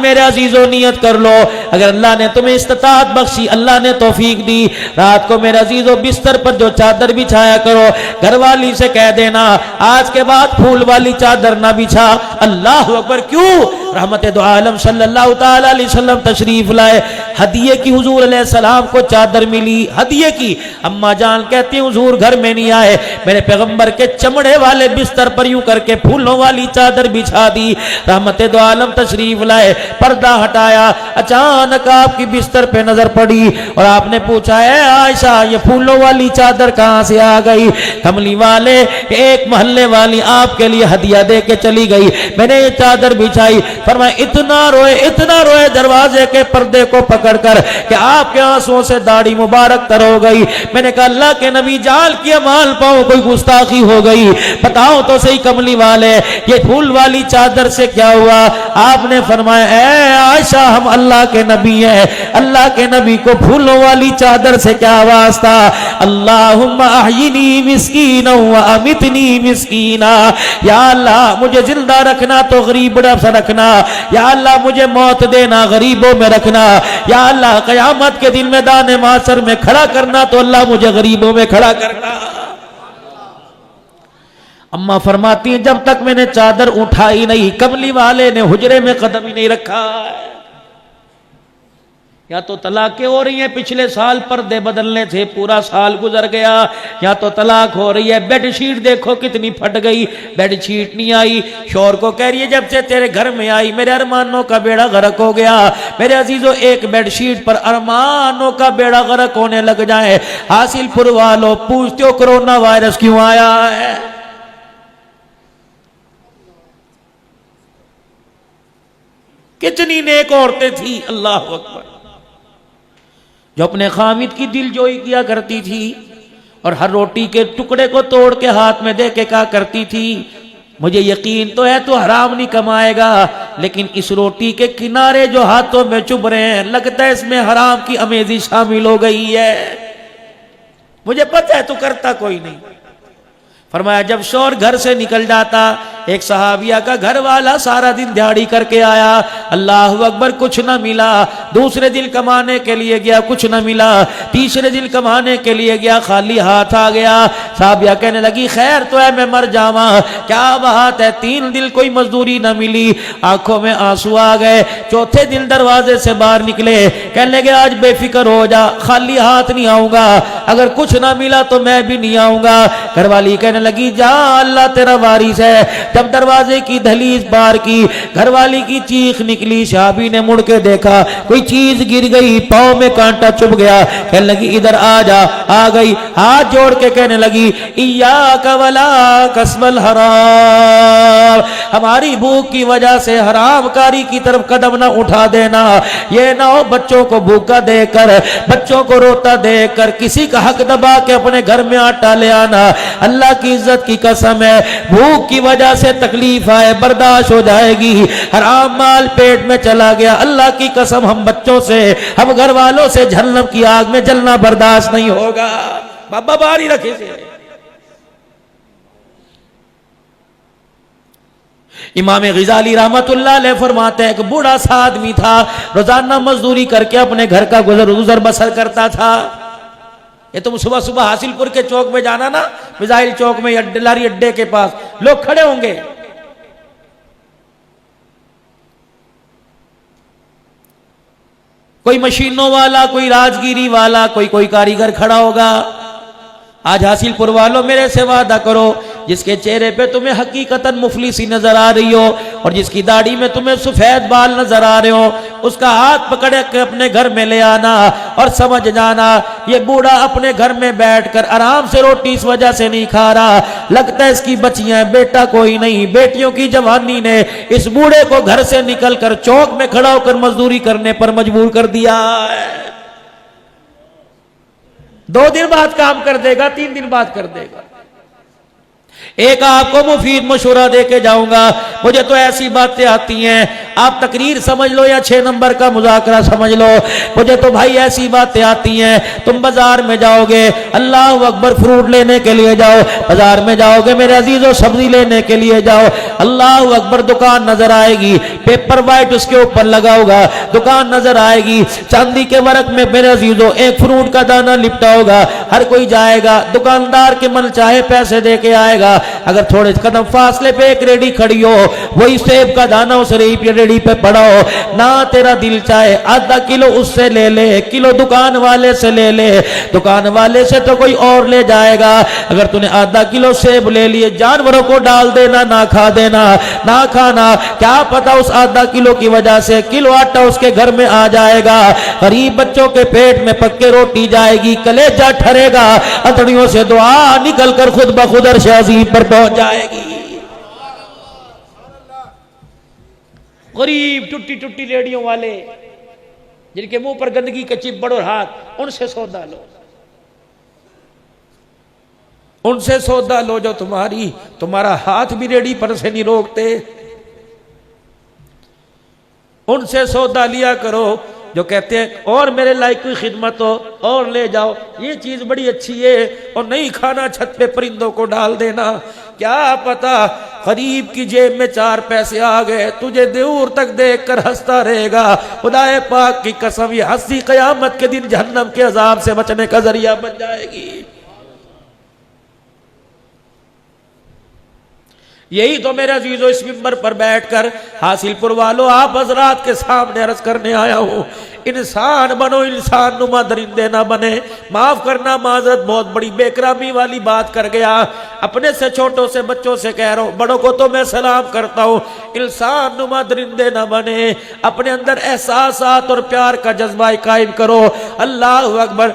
मेरे अजीजों नियत कर लो, अगर अल्लाह ने तुम्हें इस्तिताअत बख्शी, अल्लाह ने तौफीक दी, रात को मेरे अजीजों बिस्तर पर जो चादर बिछाया करो, घरवाली से कह देना आज के बाद फूल वाली चादर ना बिछा। अल्लाह अकबर। क्यों? रहमत दो आलम सल्लल्लाहु ताला अलैहि वसल्लम तशरीफ लाए, हदिये की हुजूर अलैहि सलाम को चादर मिली, हदिये की। अम्मा जान कहती हुजूर घर में नहीं आए, मेरे पैगंबर के चमड़े वाले बिस्तर पर यूं करके फूलों वाली चादर बिछा दी। रहमत दो आलम तशरीफ लाए, पर्दा हटाया, अचानक आपकी बिस्तर पे नजर पड़ी और आपने पूछा है आयशा ये फूलों वाली चादर कहां से आ गई? कमली वाले एक मोहल्ले वाली आपके लिए हदिया दे के चली गई, मैंने ये चादर बिछाई। फरमाया इतना रोए दरवाजे के पर्दे को पकड़कर कि आपके आंसुओं से दाढ़ी मुबारक तर हो गई। मैंने कहा अल्लाह के नबी जाल की माल पाओ कोई गुस्ताखी हो गई, बताओ तो सही कमली वाले ये फूल वाली चादर से क्या हुआ? आपने फरमाया ऐ आयशा हम अल्लाह के नबी हैं, अल्लाह के नबी को फूलों वाली चादर से क्या वास्ता? अल्लाहुम्मा अहयिनी मिस्कीना व अमितनी मिस्कीना, या अल्लाह मुझे जिंदा रखना तो गरीब से रखना, या अल्लाह मुझे मौत देना गरीबों में रखना, या अल्लाह कयामत के दिन मैदान माशर में खड़ा करना तो अल्लाह मुझे गरीबों में खड़ा करना। अम्मा फरमाती हैं जब तक मैंने चादर उठाई नहीं कमली वाले ने हुजरे में कदम ही नहीं रखा। या तो तलाकें हो रही हैं, पिछले साल पर्दे बदलने थे, पूरा साल गुजर गया, या तो तलाक हो रही है। बेडशीट देखो कितनी फट गई, बेडशीट नहीं आई। शौहर को कह रही है जब से तेरे घर में आई मेरे अरमानों का बेड़ा गर्क हो गया। मेरे अजीजों एक बेडशीट पर अरमानों का बेड़ा गर्क होने लग जाए। हासिलपुर वालों पूछते हो कोरोना वायरस क्यों आया है? कितनी नेक औरतें थी अल्लाह अकबर जो अपने खामिद की दिलजोई किया करती थी और हर रोटी के टुकड़े को तोड़ के हाथ में दे के कहा करती थी मुझे यकीन तो है तू हराम नहीं कमाएगा, लेकिन इस रोटी के किनारे जो हाथों में चुभ रहे हैं लगता है इसमें हराम की अमेज़ी शामिल हो गई है। मुझे पता है तू करता कोई नहीं। फरमाया जब शौहर घर से निकल जाता, एक सहाबिया का घर वाला सारा दिन दिहाड़ी करके आया, अल्लाह अकबर कुछ न मिला। दूसरे दिन कमाने के लिए गया, कुछ न मिला। तीसरे दिन कमाने के लिए गया, खाली हाथ आ गया। सहाबिया कहने लगी खैर तो है मैं मर जावा, क्या बात है? 3 दिन कोई मजदूरी न मिली, आंखों में आंसू आ गए। चौथे दिन दरवाजे से बाहर निकले, कहने लगे आज बेफिक्र हो जा, खाली हाथ नहीं आऊंगा, अगर कुछ ना मिला तो मैं भी नहीं आऊंगा। घरवाली कहने लगी जा अल्लाह तेरा वारिस है। जब दरवाजे की दहलीज पार की, घरवाली की चीख निकली। शाबी ने मुड़ के देखा कोई चीज गिर गई, पांव में कांटा चुभ गया। कहने लगी इधर आ जा। आ गई, हाथ जोड़ के कहने लगी इय्याका वला कसबल हराम, हमारी भूख की वजह से हरामकारी की तरफ कदम ना उठा देना। ये ना हो बच्चों को भूखा देकर, बच्चों को रोता देकर किसी का हक दबा के अपने घर में आटा ले आना। अल्लाह की इज्जत की कसम है भूख की वजह से तकलीफ आए बर्दाश्त हो जाएगी, हराम माल पेट में चला गया, अल्लाह की कसम हम बच्चों से, हम घर वालों से जहन्नम की आग में जलना बर्दाश्त नहीं होगा। बाबा बारी रखे से। इमाम ग़ज़ाली रहमतुल्लाह अलैह फरमाते हैं एक बूढ़ा सा आदमी था, रोजाना मजदूरी करके अपने घर का गुजर बसर करता था। ये तुम सुबह सुबह हासिलपुर के चौक में जाना ना, मिसाइल चौक में लारी अड्डे के पास लोग खड़े होंगे, कोई मशीनों वाला, कोई राजगिरी वाला, कोई कारीगर खड़ा होगा। आज हासिलपुर वालों मेरे से वादा करो जिसके चेहरे पे तुम्हें हकीकतन मुफलिसी नजर आ रही हो और जिसकी दाढ़ी में तुम्हें सफेद बाल नजर आ रहे हो, उसका हाथ पकड़ के अपने घर में ले आना और समझ जाना ये बूढ़ा अपने घर में बैठकर आराम से रोटी इस वजह से नहीं खा रहा, लगता है इसकी बच्चियां, बेटा कोई नहीं, बेटियों की जवानी ने इस बूढ़े को घर से निकल कर चौक में खड़ा होकर मजदूरी करने पर मजबूर कर दिया है। 2 दिन बाद काम कर देगा, 3 दिन बाद कर देगा। एक आपको मुफीद मशवरा दे के जाऊंगा, मुझे तो ऐसी बातें आती हैं, आप तकरीर समझ लो या 6 नंबर का मुज़ाकरा समझ लो, मुझे तो भाई ऐसी बातें आती हैं। तुम बाजार में जाओगे, अल्लाह अकबर, फ्रूट लेने के लिए जाओ, बाजार में जाओगे मेरे अजीजों, सब्जी लेने के लिए जाओ, अल्लाह अकबर, दुकान नजर आएगी, पेपर वाइट उसके ऊपर लगा होगा, दुकान नजर आएगी, चांदी के वर्क में मेरे अजीजों एक फ्रूट का दाना लिपटा होगा। हर कोई जाएगा, दुकानदार के मन चाहे पैसे दे के आएगा। अगर थोड़े कदम फासले पे एक रेडी खड़ी हो, वही सेब का दाना उस रेडी पे पड़ा हो, ना तेरा दिल चाहे आधा किलो उससे ले ले, किलो दुकान वाले से ले ले, दुकान वाले से तो कोई और ले जाएगा। अगर तूने आधा किलो सेब ले लिए, जानवरों को डाल देना, ना खा देना, ना खाना, क्या पता उस आधा किलो की वजह से किलो आटा उसके घर में आ जाएगा। गरीब बच्चों के पेट में पक्के रोटी जाएगी, कलेजा ठरेगा, अतड़ियों से दुआ निकल कर खुद ब खुद अर्श अज़ीम पर पहुंच जाएगी। गरीब टुट्टी टुट्टी रेडियो वाले जिनके मुंह पर गंदगी के चिपड़ और हाथ, उनसे सौदा लो, उनसे सौदा लो जो तुम्हारा हाथ भी रेडी पर से नहीं रोकते। उनसे सौदा लिया करो जो कहते हैं और मेरे लायक कोई खिदमत हो और ले जाओ, ये चीज बड़ी अच्छी है, और नहीं खाना छत पे परिंदों को डाल देना। क्या पता गरीब की जेब में 4 पैसे आ गए, तुझे दूर तक देखकर हंसता रहेगा। खुदाए पाक की कसम, ये हंसी कयामत के दिन जहन्नम के अजाब से बचने का जरिया बन जाएगी। यही तो मेरे अजीजों इस मिंबर पर बैठकर हासिलपुर वालों आप हजरात के सामने अर्ज करने आया हूं। इंसान बनो, इंसान नुमा दरिंदे ना बने। माफ करना, माजरत बहुत बड़ी बेकरामी वाली बात कर गया। अपने से छोटों से बच्चों से कह रहा हूं, बड़ों को तो मैं सलाम करता हूं, इंसान नुमा दरिंदे ना बने। अपने अंदर एहसासात और प्यार का जज्बा कायम करो। अल्लाह अकबर।